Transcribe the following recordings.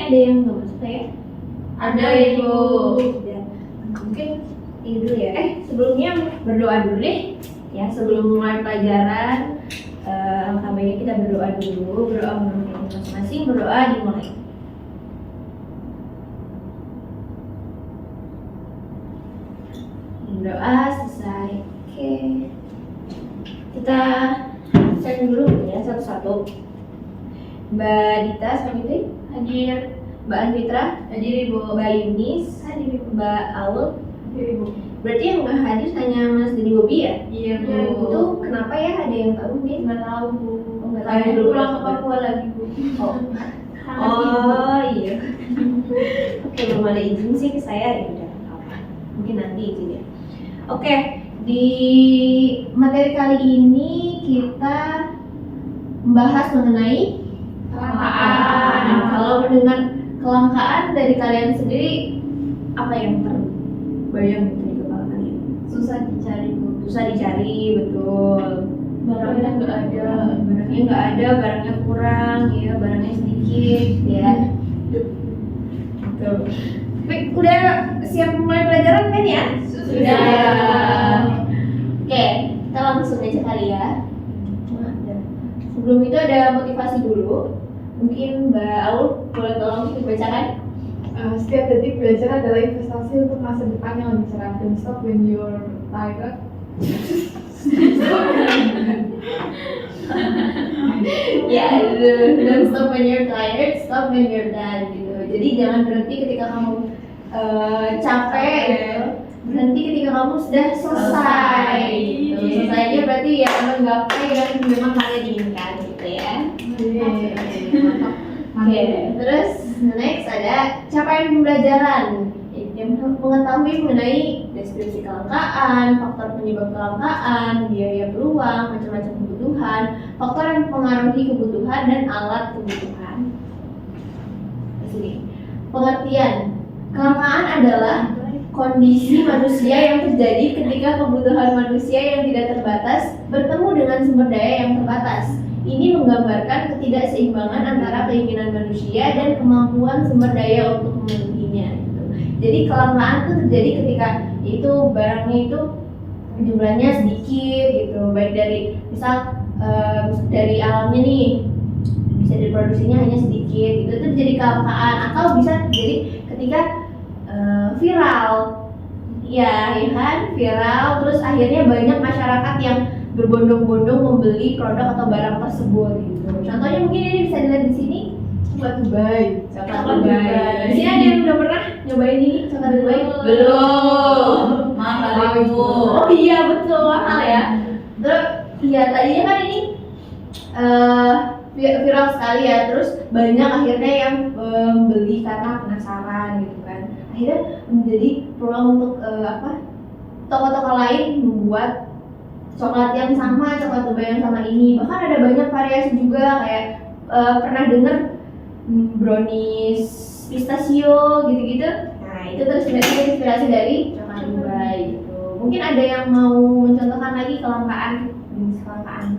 ada yang nggak masuk ya? Ada Ibu. Ya. Mungkin ini dulu ya. Sebelumnya berdoa dulu deh. Ya, sebelum mulai pelajaran, alangkah baiknya kita berdoa dulu. Berdoa menurut kita masing-masing. Berdoa dimulai. Berdoa selesai. Oke. Kita cek dulu ya satu-satu. Mbak Dita, Sabitri, Hadir. Mbak Anfitra, Hadir Ibu. Mbak Yunis, Hadir Ibu. Mbak Aul. Hadir Ibu. Berarti yang nggak hadir hanya Mas Dedi Bobi ya? Iya Bu. Ya, itu kenapa ya? Ada yang tahu mungkin? Nggak tahu Bu. Oh, nggak tahu. Kayak Belum pulang ke dapat. Papua lagi Bu. Oh, Kangen Ibu. iya. Oke, belum ada izin sih ke saya ya udah apa. Mungkin nanti izin ya. Oke, di materi kali ini kita membahas mengenai Kelangkaan. Nah, kalau mendengar kelangkaan dari kalian sendiri, apa yang terbayang gitu di kepala kalian? Susah dicari Bu. Susah dicari, betul. Barangnya nggak ada. Barangnya nggak ada, barangnya kurang, ya barangnya sedikit, ya. Betul. Baik, udah siap mulai pelajaran kan ya? Sudah. Oke, kita langsung aja kali ya. Sebelum itu ada motivasi dulu. Mungkin Mbak Aul boleh tolong dibacakan? Setiap detik belajar adalah investasi untuk masa depan yang lebih cerah. Don't stop when you're tired. Ya, don't stop when you're tired, stop when you're done gitu. Jadi jangan berhenti ketika kamu capek gitu. Berhenti ketika kamu sudah selesai gitu. Selesainya berarti ya menggapai yang memang kalian inginkan gitu ya. Oke, terus next ada capaian pembelajaran yang mengetahui mengenai deskripsi kelangkaan, faktor penyebab kelangkaan, biaya peluang, macam-macam kebutuhan, faktor yang mempengaruhi kebutuhan dan alat kebutuhan. Di sini pengertian kelangkaan adalah kondisi manusia yang terjadi ketika kebutuhan manusia yang tidak terbatas bertemu dengan sumber daya yang terbatas. Ini menggambarkan ketidakseimbangan antara keinginan manusia dan kemampuan sumber daya untuk memenuhinya. Gitu. Jadi kelangkaan itu terjadi ketika itu barangnya itu jumlahnya sedikit gitu, baik dari misal dari alamnya nih bisa diproduksinya hanya sedikit, gitu itu terjadi kelangkaan. Atau bisa terjadi ketika viral, ya kan, viral, terus akhirnya banyak masyarakat yang berbondong-bondong membeli produk atau barang tersebut gitu. Contohnya mungkin ini bisa dilihat di sini, Coklat Dubai. coklat Dubai. Di sini ada yang udah pernah nyobain ini coklat Dubai? Belum. Mahal Ibu. Oh iya betul, mahal ya. Terus iya tadinya kan ini viral sekali ya, terus banyak akhirnya yang beli karena penasaran gitu kan. Akhirnya menjadi peluang untuk toko-toko lain membuat coklat yang sama, coklat Dubai yang sama ini. Bahkan ada banyak variasi juga, kayak pernah dengar brownies pistachio gitu-gitu. Nah itu terinspirasi dari coklat Dubai gitu. Mungkin ada yang mau mencontohkan lagi kelangkaan?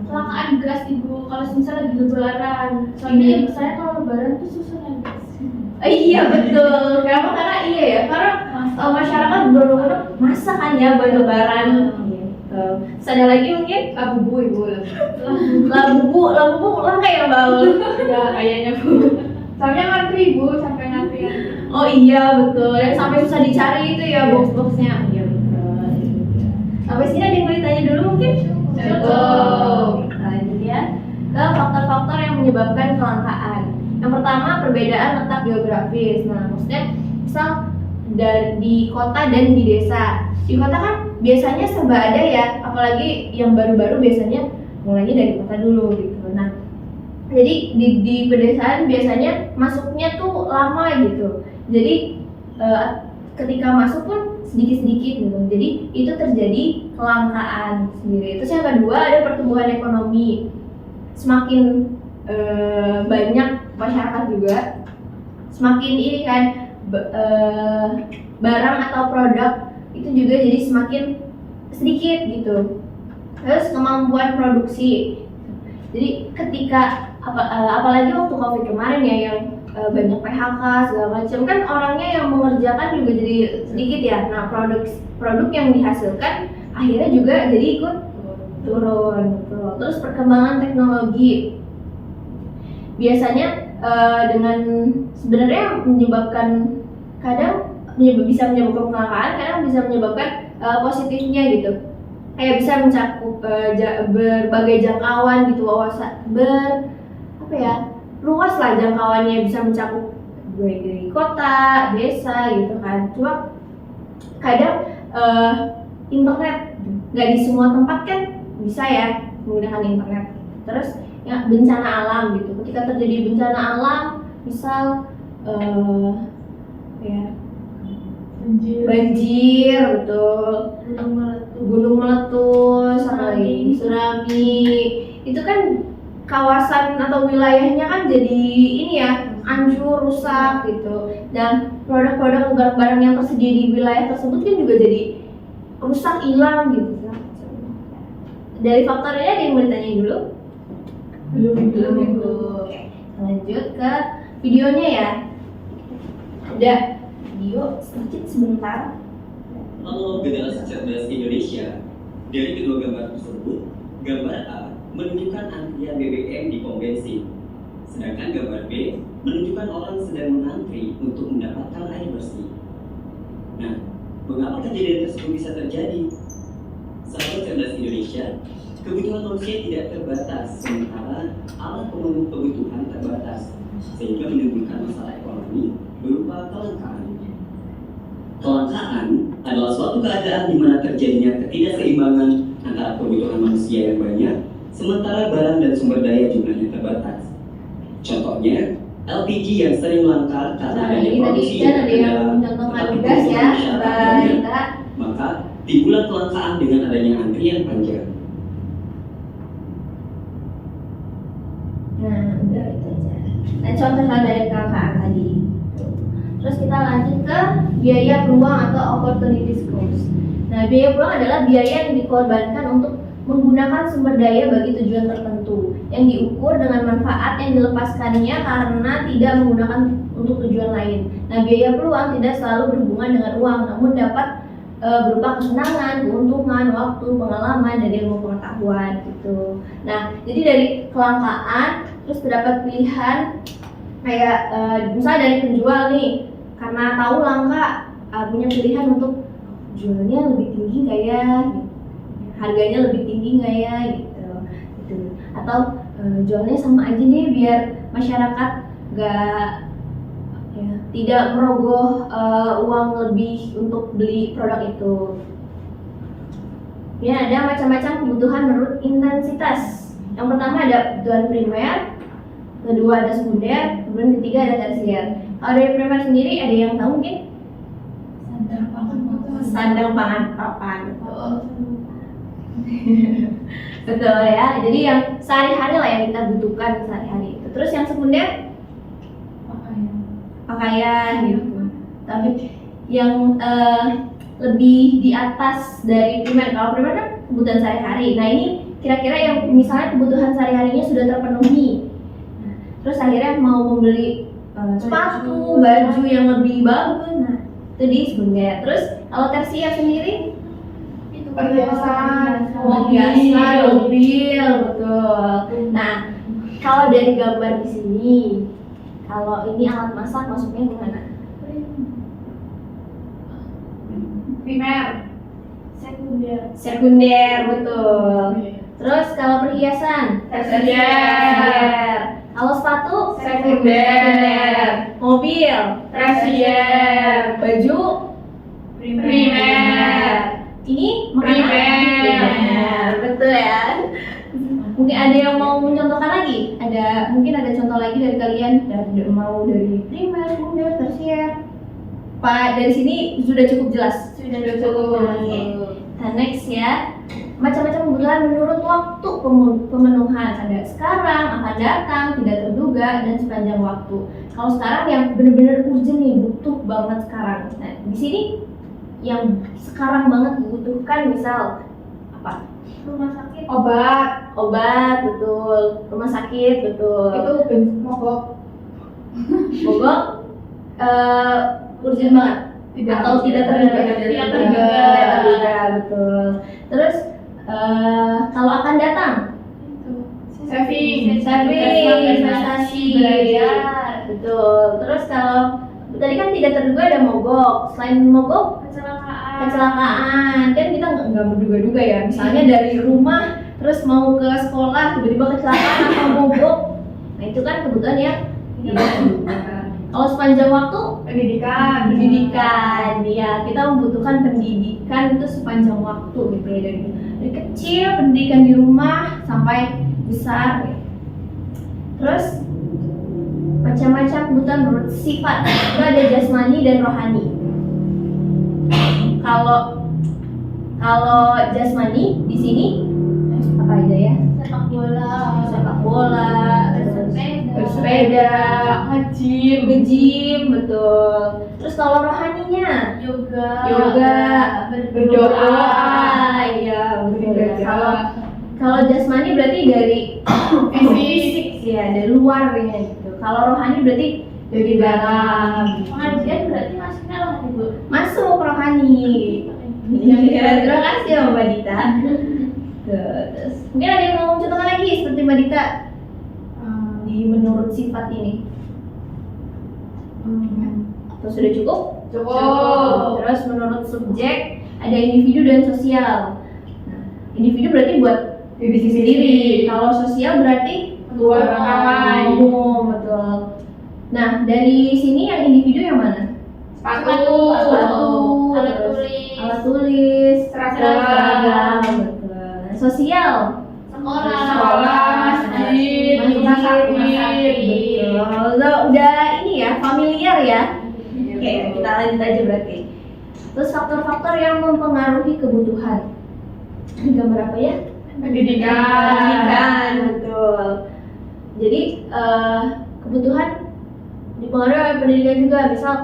Kelangkaan gas Ibu. Kalau misalnya lagi lebaran. Soalnya ibu saya kalau lebaran tuh susah gas. Iya betul. Kenapa? Karena iya ya, karena masyarakat berbondong-bondong masak kan ya buat lebaran. Terus ada lagi mungkin Labubu Ibu. labu langka ya Mbak. Ya kayaknya Bu. Soalnya ngantri Ibu, sampai ngantri. Oh iya betul. Dan sampai susah dicari itu ya box-boxnya. Iya betul. Sampai sini ada yang mau ditanya dulu mungkin? Cukup. Kita lanjut ya ke faktor-faktor yang menyebabkan kelangkaan. Yang pertama perbedaan letak geografis. Nah maksudnya misal di kota dan di desa. Di kota kan biasanya serba ada ya, apalagi yang baru-baru biasanya mulainya dari kota dulu gitu. Nah, jadi di pedesaan biasanya masuknya tuh lama gitu. Jadi ketika masuk pun sedikit-sedikit gitu. Jadi itu terjadi kelangkaan sendiri. Terus yang kedua ada pertumbuhan ekonomi. Semakin banyak masyarakat juga, semakin ini kan barang atau produk itu juga jadi semakin sedikit gitu. Terus kemampuan produksi. Jadi ketika apalagi waktu Covid kemarin ya yang banyak PHK segala macam, kan orangnya yang mengerjakan juga jadi sedikit ya. Nah, produk yang dihasilkan akhirnya juga jadi ikut turun gitu. Terus perkembangan teknologi biasanya dengan sebenarnya menyebabkan bisa menyebabkan kecelakaan, kadang bisa menyebabkan positifnya gitu. Kayak bisa mencakup berbagai jangkauan gitu, luas lah jangkauannya, bisa mencakup dari kota, desa gitu kan. Cuma kadang internet nggak di semua tempat kan bisa ya menggunakan internet. Terus ya bencana alam gitu, ketika terjadi bencana alam, misal banjir, betul, gunung meletus, tsunami, itu kan kawasan atau wilayahnya kan jadi ini ya, hancur, rusak gitu. Dan produk-produk barang-barang yang tersedia di wilayah tersebut kan juga jadi rusak, hilang gitu. Dari faktornya ada yang mau ditanya dulu? Belum. Oke, lanjut ke videonya ya. Udah video sedikit sebentar. Halo generasi cerdas Indonesia. Dari kedua gambar tersebut, gambar A menunjukkan antrian BBM di pom bensin, sedangkan gambar B menunjukkan orang sedang mengantri untuk mendapatkan air bersih. Nah, mengapa kejadian tersebut bisa terjadi? Sahabat cerdas Indonesia, kebutuhan manusia tidak terbatas, sementara alat pemenuh kebutuhan terbatas, sehingga menimbulkan masalah ekonomi berupa kelangkaan. Kelangkaan adalah suatu keadaan di mana terjadinya ketidakseimbangan antara kebutuhan manusia yang banyak, sementara barang dan sumber daya jumlahnya terbatas. Contohnya, LPG yang sering langka karena adanya produksi yang mencontohkan gas ya, kita. Maka timbullah kelangkaan dengan adanya antrian panjang. Nah, udah itu aja. Nah, contoh dari kelangkaan tadi. Terus kita lanjut ke biaya peluang atau opportunities cost. Nah, biaya peluang adalah biaya yang dikorbankan untuk menggunakan sumber daya bagi tujuan tertentu yang diukur dengan manfaat yang dilepaskannya karena tidak menggunakan untuk tujuan lain. Nah, biaya peluang tidak selalu berhubungan dengan uang, namun dapat berupa kesenangan, keuntungan, waktu, pengalaman, dan ilmu pengetahuan gitu. Nah, jadi dari kelangkaan terus terdapat pilihan kayak misalnya dari penjual nih, karena tahu langka punya pilihan untuk jualnya lebih tinggi nggak ya, gitu. Harganya lebih tinggi nggak ya gitu. Atau jualnya sama aja nih biar masyarakat tidak merogoh uang lebih untuk beli produk itu. Ya, ada macam-macam kebutuhan menurut intensitas. Yang pertama ada kebutuhan primer, kedua ada sekunder, kemudian ketiga ada tersier. Kalau dari primer sendiri ada yang tahu mungkin? Sandang pangan papan. Betul ya. Jadi yang sehari-hari lah yang kita butuhkan sehari-hari itu. Terus yang sekunder pakaian gitu. Tapi yang lebih di atas dari primer. Kalau primer kan kebutuhan sehari-hari. Nah, ini kira-kira yang misalnya kebutuhan sehari-harinya sudah terpenuhi. Nah, terus akhirnya mau membeli sepatu, baju yang lebih bagus. Nah, itu di sekunder. Terus kalau tersier sendiri itu perhiasan, mobil, betul. Nah, kalau dari gambar di sini, kalau ini alat masak masuknya gimana? Primer, Sekunder, betul. Terus kalau perhiasan, tersier. Kalau sepatu, Sekunder. Mobil, Tersier. Baju, Primer. Ini primer, betul ya. Mungkin ada yang mau mencontohkan lagi? Mungkin ada contoh lagi dari kalian, mau dari primer, sekunder, tersier. Pak, dari sini sudah cukup jelas. Sudah cukup. Oke. Nah, next ya. Macam-macam kebutuhan menurut waktu pemenuhan. Ada sekarang, akan datang, tidak terduga, dan sepanjang waktu. Kalau sekarang yang benar-benar urgent nih, butuh banget sekarang. Nah, di sini yang sekarang banget dibutuhkan misal apa? Rumah sakit. Obat, betul. Rumah sakit, betul. Itu bensin mogok. Mogok urgent banget atau tidak terduga. Tidak terduga. Tidak terduga, betul. Terus kalau akan datang Saving. investasi, belajar, betul. Terus kalau tadi kan tidak terduga ada mogok. Selain mogok, kecelakaan kan kita nggak menduga-duga ya. Misalnya dari rumah terus mau ke sekolah tiba-tiba kecelakaan atau mogok. Nah itu kan kebutuhan yang tidak terduga. Kalau sepanjang waktu pendidikan ya, kita membutuhkan pendidikan itu sepanjang waktu gitu ya, dari kecil pendidikan di rumah sampai besar ya. Terus macam-macam kebutuhan menurut sifat, itu ada jasmani dan rohani. Kalau jasmani di sini apa aja ya? Sepak bola, bersepeda, nge-gym, betul. Terus kalau rohaninya yoga, berdoa, iya betul. Kalau jasmani berarti dari fisik ya, dari luarnya gitu. Kalau rohani berarti dari dalam. Pengajian berarti masuknya rohani, Bu. Masuk rohani. Ya, terima kasih ya Mbak Dita. Terus mungkin ada yang mau contohkan lagi seperti Mbak Dita di menurut sifat ini. Terus sudah cukup? Cukup. Terus menurut subjek ada individu dan sosial. Nah, individu berarti buat diri sendiri. Kalau sosial berarti Buat orang lain. umum, betul. Nah, dari sini yang individu yang mana? Sepatu. Alat tulis, Seragam. betul. Sosial, Sekolah, masjid, rumah sakit. betul. Udah ini ya, familiar ya. Oke, kita lanjut aja berarti. Terus faktor-faktor yang mempengaruhi kebutuhan. Ini gambar apa ya? Pendidikan. Betul. Jadi kebutuhan dipengaruhi oleh pendidikan juga. Misal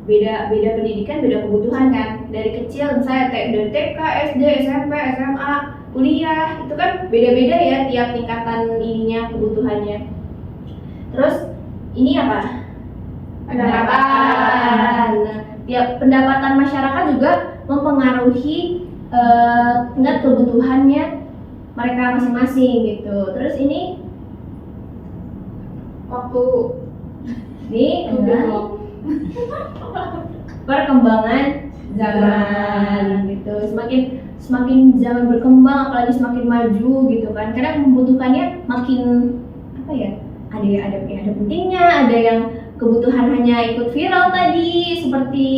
beda pendidikan, beda kebutuhan kan. Dari kecil misalnya dari TK, SD, SMP, SMA, kuliah, itu kan beda-beda ya tiap tingkatan ininya kebutuhannya. Terus ini apa? Pendapatan. Nah, tiap pendapatan masyarakat juga mempengaruhi tingkat kebutuhannya mereka masing-masing gitu. Terus ini Waktu. ini Udah. perkembangan zaman gitu. Semakin zaman berkembang, apalagi semakin maju gitu kan. Kadang membutuhkannya makin apa ya? Ada pentingnya, ada yang kebutuhan hanya ikut viral tadi seperti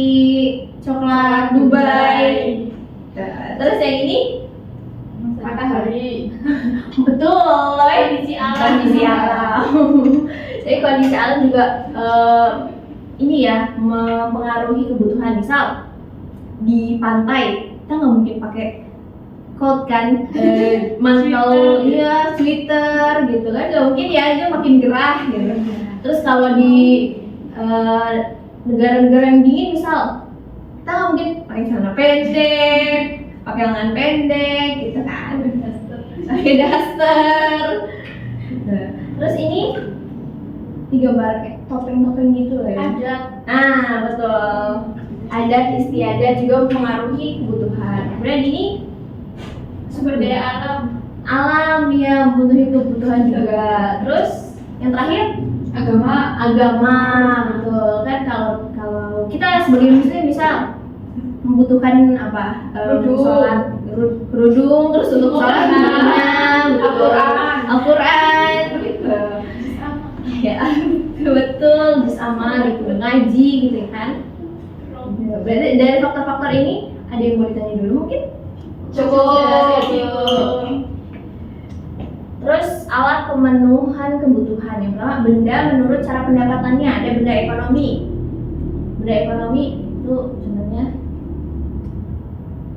coklat Dubai. Nah, terus yang ini Matahari. betul, Kondisi alam. kondisi alam. Jadi kondisi alam juga ini ya mempengaruhi kebutuhan. Misal di pantai kita nggak mungkin pakai coat kan, mantel, iya, sweater gitu kan, nggak mungkin ya, itu makin gerah gitu. Terus kalau di negara-negara yang dingin misal kita nggak mungkin pakai celana pendek, pakai lengan pendek gitu kan, pakai daster. Nah, terus ini digambar kayak topeng-topeng gitu lah ya. Adat. Nah, betul. Adat istiadat juga mempengaruhi kebutuhan. Kemudian ini Sumber daya alam. alam ya mempengaruhi kebutuhan juga. Terus yang terakhir agama, betul kan. Kalau kita sebagai muslim bisa membutuhkan apa? Kerudung. Sholat, kerudung, terus untuk sholat Al-Quran, gitu. Ya, betul, bersama gitu, ngaji gitu kan. Berarti dari faktor-faktor ini ada yang mau ditanya dulu mungkin? Cukup. Terus alat pemenuhan kebutuhan. Yang pertama benda menurut cara pendapatannya. Ada benda ekonomi. Benda ekonomi itu contohnya.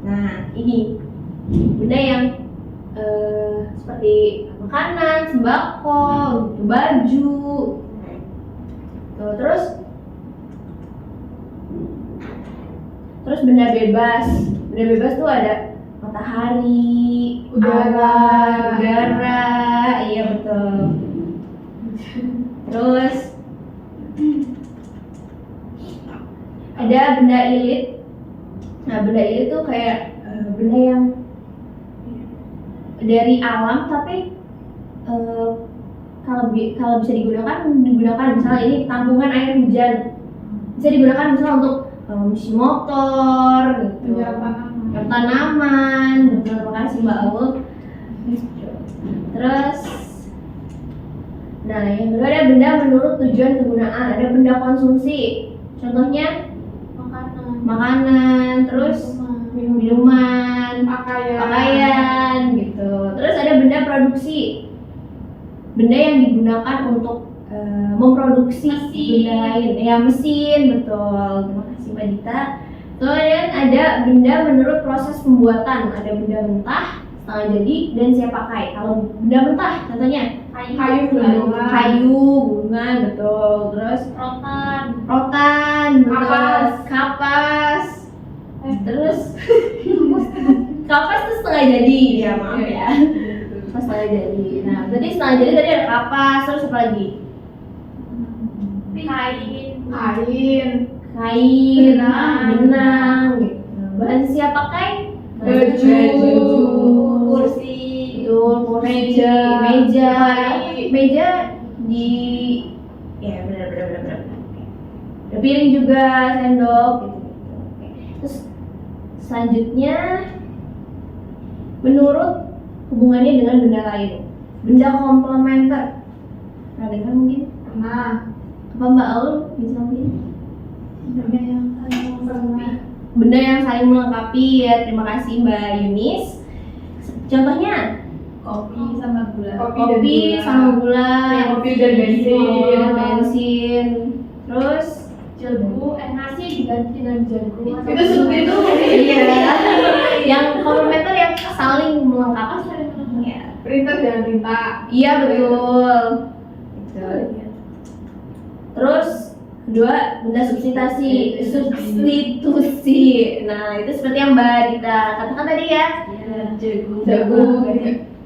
Nah ini benda yang seperti makanan, sembako, gitu, baju. Tuh, terus benda bebas. Benda bebas tuh ada matahari, udara, iya betul. Terus ada benda ilit. Nah, benda ilit tuh kayak benda yang dari alam tapi kalau bisa digunakan misalnya ini tampungan air hujan, bisa digunakan misalnya untuk menyuci motor gitu, tanaman. Betul, terima kasih Mbak Aul. Terus nah yang kedua ada benda menurut tujuan kegunaan, ada benda konsumsi, contohnya makanan, terus minuman, pakaian gitu. Terus ada benda produksi, benda yang digunakan untuk memproduksi benda lain, ya mesin, betul. Terima kasih Mbak Dita. Kemudian ada benda menurut proses pembuatan, ada benda mentah, setengah jadi, dan siap pakai. Kalau benda mentah, contohnya kayu, gunungan, betul. Terus rotan, betul. Kapas. Terus kapas itu setengah jadi, ya maaf ya. Kapas setengah jadi. Nah, berarti setengah jadi tadi ada kapas, terus apa lagi? Kain, benang, gitu. Bahan siap pakai? Baju, kursi, meja di, ya benar. Ada piring juga, sendok, gitu. Terus selanjutnya, menurut hubungannya dengan benda lain, benda komplementer. Pernah dengar mungkin? Pernah. Apa Mbak Aul bisa mungkin? Benda yang saling melengkapi, ya. Terima kasih Mbak Yunis. Contohnya kopi sama gula. kopi sama gula, Kopi dan bensin. Terus Jagung, nasi diganti dengan jagung. Itu seperti itu. iya, yang komplementer yang saling melengkapi. Ya. Printer dan tinta. Iya betul. Terus kedua, benda substitusi. Nah, itu seperti yang Mbak Dita katakan tadi ya. Jagung.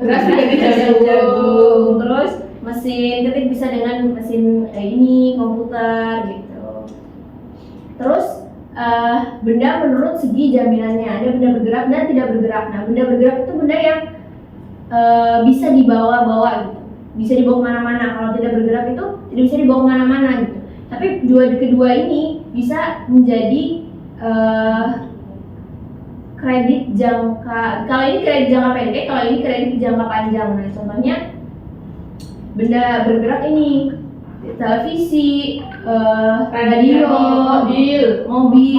Beras diganti Jagung. Terus mesin ketik bisa dengan mesin ini komputer gitu. Terus benda menurut segi jaminannya, ada benda bergerak dan tidak bergerak. Nah, benda bergerak itu benda yang bisa dibawa-bawa gitu, bisa dibawa kemana-mana. Kalau tidak bergerak itu tidak bisa dibawa kemana-mana gitu. Tapi kedua ini bisa menjadi kredit jangka. Kalau ini kredit jangka pendek, kalau ini kredit jangka panjang. Nah, contohnya benda bergerak ini televisi, radio, mobil,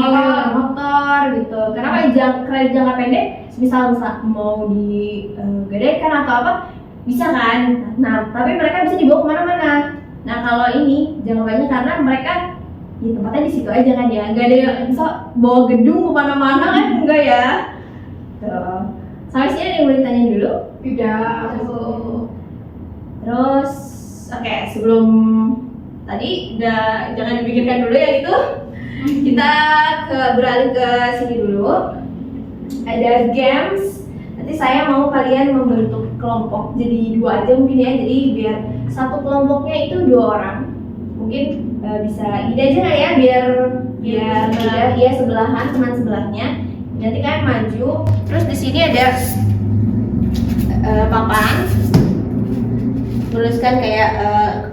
motor gitu. Karena kredit jangka pendek, misal mau digadaikan atau apa, bisa kan? Nah, tapi mereka bisa dibawa kemana-mana. Nah, kalau ini jangka panjang karena mereka ya tempatnya di situ aja kan ya, nggak ada yang bisa bawa gedung kemana-mana kan, enggak ya? Tuh. Sampai sini ada yang mau ditanyain dulu? Tidak. Terus, oke, sebelum tadi jangan dipikirkan dulu ya itu. Kita beralih ke sini dulu. Ada games. Nanti saya mau kalian membentuk kelompok jadi 2 aja mungkin ya. Jadi biar satu kelompoknya itu 2 orang. Mungkin bisa ide aja nggak ya biar mudah ya, sebelahan teman sebelahnya. Nanti kalian maju. Terus di sini ada papan. Tuliskan kayak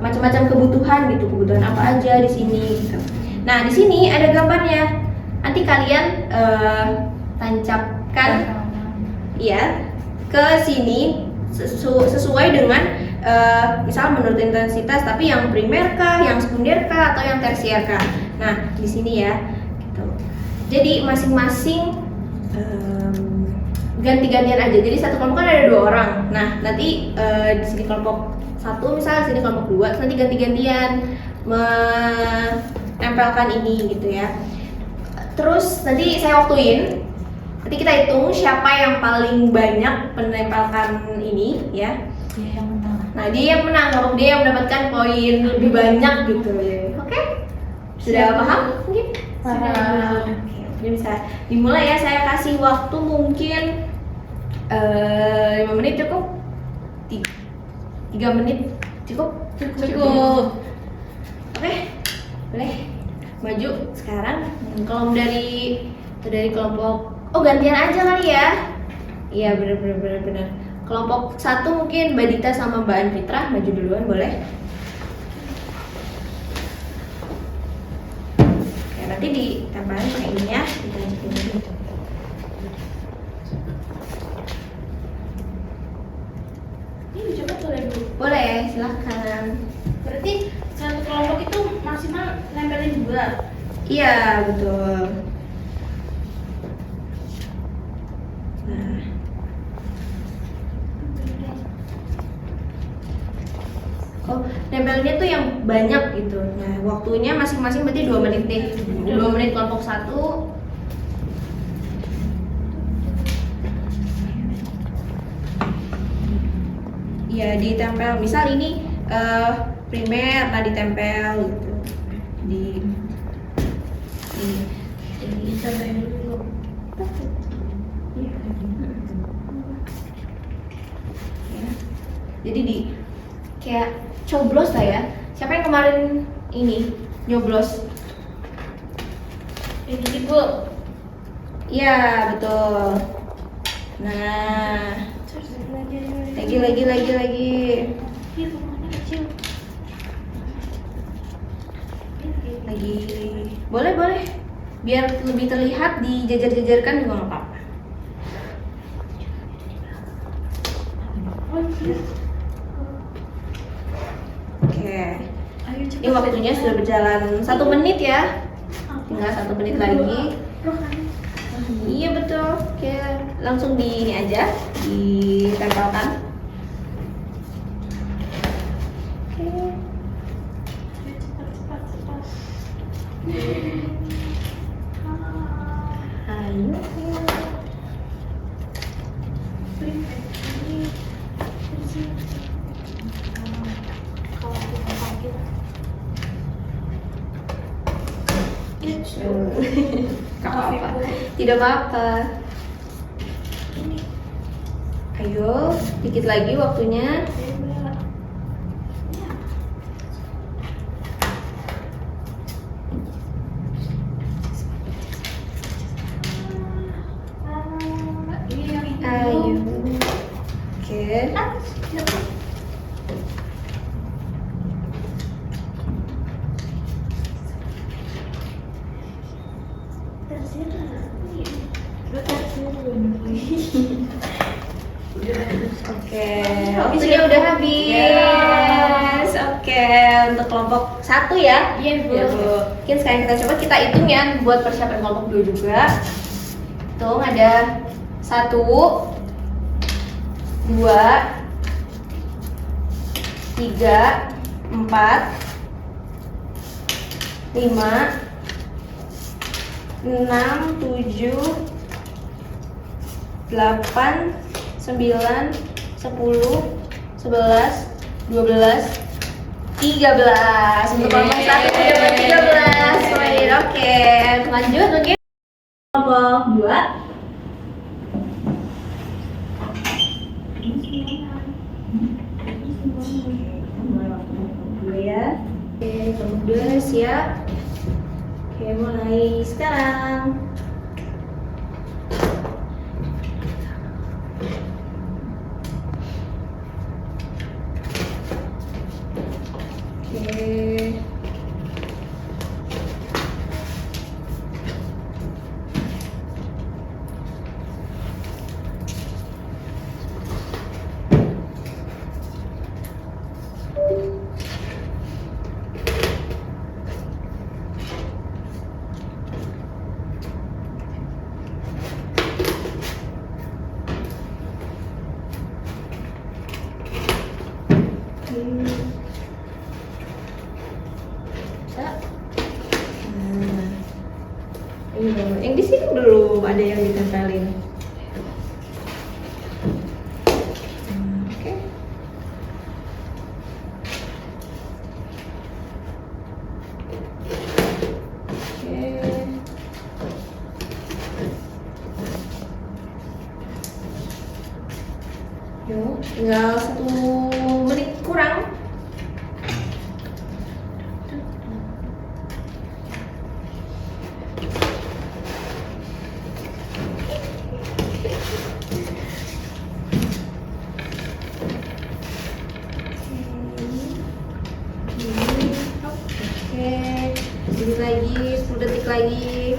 macam-macam kebutuhan gitu, kebutuhan apa aja di sini gitu. Nah, di sini ada gambarnya. Nanti kalian tancapkan ya ke sini sesuai dengan misal menurut intensitas, tapi yang primer kah, yang sekunder kah, atau yang tersier kah. Nah, di sini ya gitu. Jadi masing-masing ganti-gantian aja. Jadi satu kelompok kan ada 2 orang. Nah, nanti di sini kelompok 1 misalnya, sini kelompok 2, nanti ganti-gantian menempelkan ini gitu ya. Terus nanti saya waktuin. Nanti kita hitung siapa yang paling banyak menempelkan ini ya. Dia yang menang. Nah, dia yang menang, kalau dia yang mendapatkan poin lebih banyak gitu ya. Oke? Sudah paham mungkin? Sudah. Oke, bisa dimulai ya. Saya kasih waktu mungkin 5 menit cukup? 3 menit cukup? Cukup. Oke, boleh. maju sekarang. Kalau dari kelompok, oh gantian aja kali ya. Iya bener. Kelompok 1 mungkin Mbak Dita sama Mbak Anfitra maju duluan boleh. Oke, nanti ditempelin pakai ini ya, dilanjutin ini. Ini dicoba boleh Bu? Boleh, silahkan. Berarti satu kelompok itu maksimal nempelin 2. Iya betul. Nah, oh nempelinnya tuh yang banyak gitu. Nah waktunya masing-masing berarti 2 menit deh. 2 menit kelompok 1. Ya ditempel, misal ini primer, nah ditempel gitu di Ditempelin dulu. Ya. Jadi di kayak coblos lah ya. Siapa yang kemarin ini nyoblos? Ini Bu. Iya betul. Nah lagi Ini rumahnya kecil. lagi boleh biar lebih terlihat dijajar-jajarkan juga nggak apa-apa. Oh iya. Oke, Ayo cepat. ini waktunya sudah berjalan 1 menit ya, tinggal 1 menit lagi. Iya betul. Oke, langsung di ini aja, ditempelkan. Oke. Cepat. Ayo. Gak apa-apa. Tidak apa-apa. Ayo, dikit lagi waktunya. Ayo. Oke. Oke, waktunya udah habis. Oke, untuk kelompok 1 ya. Iya, Bu. Ya, Bu. Mungkin sekarang kita coba kita hitung ya buat persiapan kelompok 2 juga. Hitung ada 1 2 3 4 5 6 7 8 9 10 11 12 13 untuk kelompok 1 udah dapat 13 poin. Oke, lanjut mungkin kelompok 2. Ya. Oke, kelompok 2 siap. Oke, mulai sekarang. Oke. Yang di sini belum ada yang ditempelin. Oke. Yuk, tinggal 1 menit kurang. Oke, sedikit lagi, 10 detik lagi.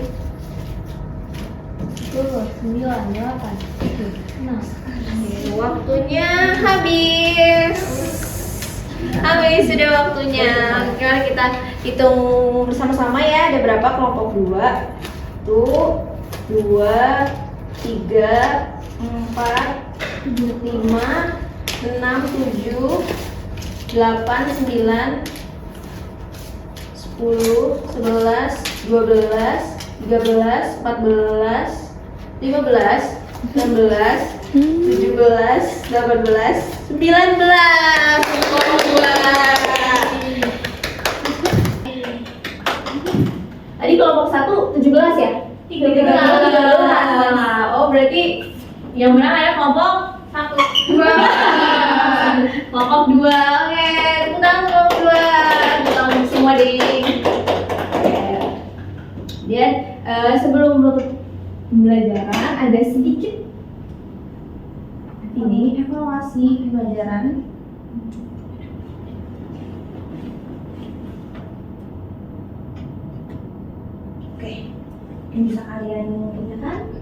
10, 9, 8, 7, 6. Oke, waktunya habis. Habis sudah waktunya. Sekarang kita hitung bersama-sama ya. Ada berapa kelompok 2? 1, 2, 3, 4, 5, 6, 7, 8, 9, 10, 11, 12, 13, 14, 15, 16, 17, 18, 19. Tadi kelompok 1 17 ya? 13. Oh, berarti yang menang ada kelompok 1. 2. Kelompok 2. Oke, tepuk tangan kelompok 2. Tepuk tangan semua ding. Dan sebelum menutup pembelajaran ada sedikit ini evaluasi pembelajaran. Oke, ini bisa kalian kerjakan.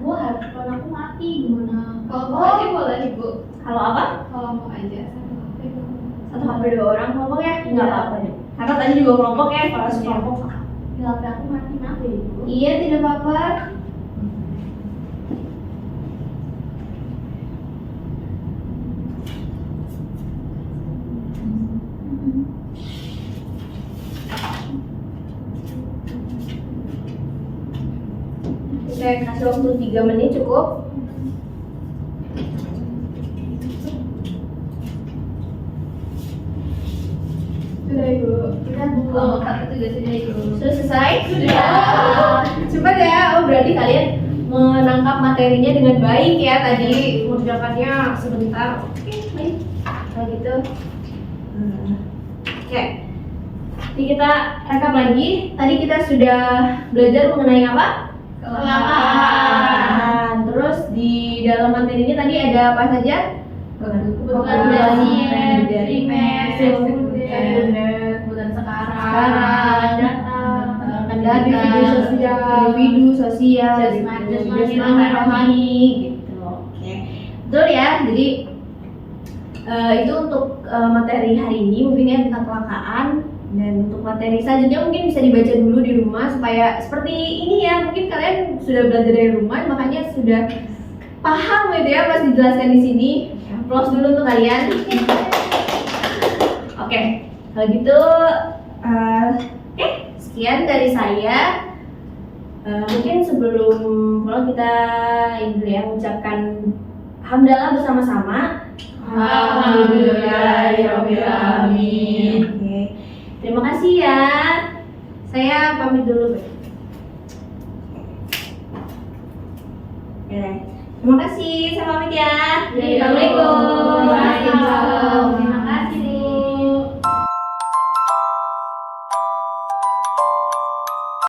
Gua handphone aku mati gimana? Kalau mau aja boleh Ibu. Kalau apa? Kalau mau aja satu HP doang. Satu HP 2 orang kelompok ya? Enggak apa-apa deh. Karena tadi juga kelompok ya, evaluasi kelompok. HP aku mati ya Ibu. Iya, tidak apa-apa. Saya kasih waktu 3 menit cukup. Sudah Ibu. Kita kelompok 1 juga sudah Ibu. Sudah selesai? Sudah. Cepat ya. Oh, berarti kalian menangkap materinya dengan baik ya tadi. Mengerjakannya sebentar. Oke, baik. Kalau gitu. Oke. Jadi kita rekap lagi. Tadi kita sudah belajar mengenai apa? Kelangkaan. Terus di dalam materinya tadi ada apa saja? Kebutuhan dasar, primer, Sekunder, kebutuhan sekarang, data, dan individu sosial, jasmani, rohani, gitu. Oke, betul ya. Jadi itu untuk materi hari ini mungkin ya tentang kelangkaan. Dan untuk materi selanjutnya mungkin bisa dibaca dulu di rumah supaya seperti ini ya. Mungkin kalian sudah belajar dari rumah, makanya sudah paham gitu ya pas dijelaskan di sini. Applause dulu untuk kalian. Oke, kalau gitu sekian dari saya. Mungkin sebelum pulang kita ini dulu ya, mengucapkan hamdalah bersama-sama. Alhamdulillahirabbil alamin. Oke. Terima kasih ya. Saya pamit dulu. Oke. Terima kasih. Saya pamit ya. Iya. Assalamualaikum.